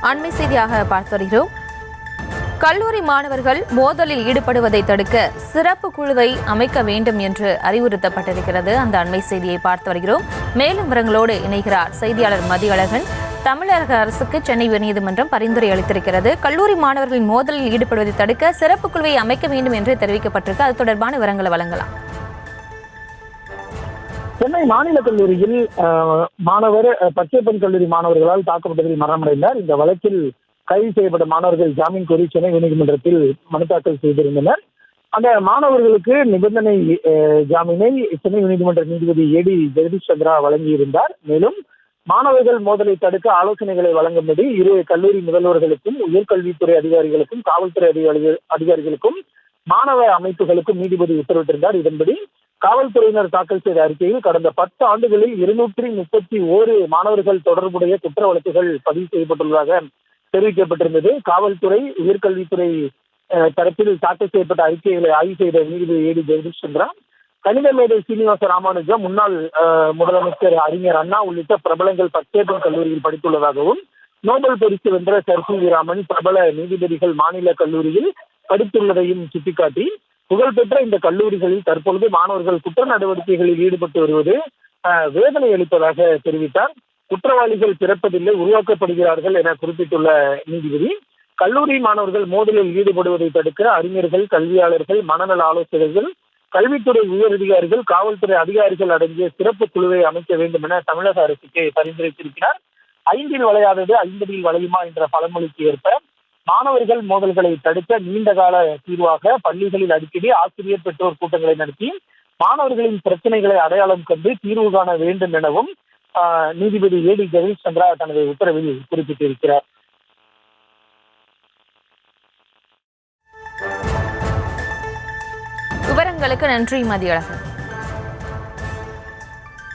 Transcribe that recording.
அண்மை செய்தியாக பார்த்து வருகிறோம். கல்லூரி மாணவர்கள் மோதலில் ஈடுபடுவதை தடுக்க சிறப்பு குழுவை அமைக்க வேண்டும் என்று அறிவுறுத்தப்பட்டிருக்கிறது. அந்த அண்மை செய்தியை பார்த்து வருகிறோம். மேலும் விவரங்களோடு இணைகிறார் செய்தியாளர் மதியழகன். தமிழக அரசுக்கு சென்னை உயர்நீதிமன்றம் பரிந்துரை அளித்திருக்கிறது. கல்லூரி மாணவர்களின் மோதலில் ஈடுபடுவதை தடுக்க சிறப்பு குழுவை அமைக்க வேண்டும் என்று தெரிவிக்கப்பட்டிருக்கு. அது தொடர்பான விவரங்களை வழங்கலாம். சென்னை மாநில கல்லூரியில் மாணவர் பச்சைப்பன் கல்லூரி மாணவர்களால் தாக்கப்பட்டதில் மரணமடைந்தார். இந்த வழக்கில் கைது செய்யப்பட்ட மாணவர்கள் ஜாமீன் கோரி சென்னை உயர்நீதிமன்றத்தில் மனு தாக்கல் செய்திருந்தனர். அந்த மாணவர்களுக்கு நிபந்தனை ஜாமீனை சென்னை உயர்நீதிமன்ற நீதிபதி ஏடி ஜெகதீஷ் சந்திரா வழங்கியிருந்தார். மேலும் மாணவர்கள் மோதலை தடுக்க ஆலோசனைகளை வழங்கும்படி இரு கல்லூரி முதல்வர்களுக்கும் உயர்கல்வித்துறை அதிகாரிகளுக்கும் காவல்துறை அதிகாரிகளுக்கும் மாணவ அமைப்புகளுக்கும் நீதிபதி உத்தரவிட்டிருந்தார். இதன்படி காவல்துறையினர் தாக்கல் செய்த அறிக்கையில் கடந்த 10 ஆண்டுகளில் 231 மாணவர்கள் தொடர்புடைய குற்ற வழக்குகள் பதிவு செய்யப்பட்டுள்ளதாக தெரிவிக்கப்பட்டிருந்தது. காவல்துறை உயர்கல்வித்துறை தரப்பில் தாக்கல் செய்யப்பட்ட அறிக்கைகளை ஆய்வு செய்த நீதிபதி ஏடி ஜெகதீஷ் சந்திரா கணித மேதை சீனிவாச ராமானுஜம், முன்னாள் முதலமைச்சர் அறிஞர் அண்ணா உள்ளிட்ட பிரபலங்கள் பச்சைப்பன் கல்லூரியில் படித்துள்ளதாகவும், நோபல் பரிசு வென்ற சர் சி வி ராமன் பிரபல நீதிபதிகள் மாநில கல்லூரியில் படித்துள்ளதையும் சுட்டிக்காட்டி புகழ்பெற்ற இந்த கல்லூரிகளில் தற்பொழுது மாணவர்கள் குற்ற நடவடிக்கைகளில் ஈடுபட்டு வருவது வேதனை அளிப்பதாக தெரிவித்தார். குற்றவாளிகள் பிறப்பதில்லை, உருவாக்கப்படுகிறார்கள் என குறிப்பிட்டுள்ள நீதிபதி, கல்லூரி மாணவர்கள் மோதலில் ஈடுபடுவதை தடுக்க அறிஞர்கள், கல்வியாளர்கள், மனநல ஆலோசகர்கள், கல்வித்துறை உயரதிகாரிகள், காவல்துறை அதிகாரிகள் அடங்கிய சிறப்பு குழுவை அமைக்க வேண்டும் என தமிழக அரசுக்கு பரிந்துரைத்திருக்கிறார். 5ல் வளையாதது 50ல் வளையுமா என்ற பழமொழிக்கு ஏற்ப மாணவர்கள் மோதல்களை தடுக்க நீண்டகால தீர்வாக பள்ளிகளில் அடிக்கடி ஆசிரியர் பெற்றோர் கூட்டங்களை நடத்தி மாணவர்களின் பிரச்சனைகளை அடையாளம் கண்டு தீர்வு காண வேண்டும் எனவும் நீதிபதி ஏடி ஜெகதீஷ் சந்திரா தனது உத்தரவில் குறிப்பிட்டிருக்கிறார். விவரங்களுக்கு நன்றி மதியழகன்.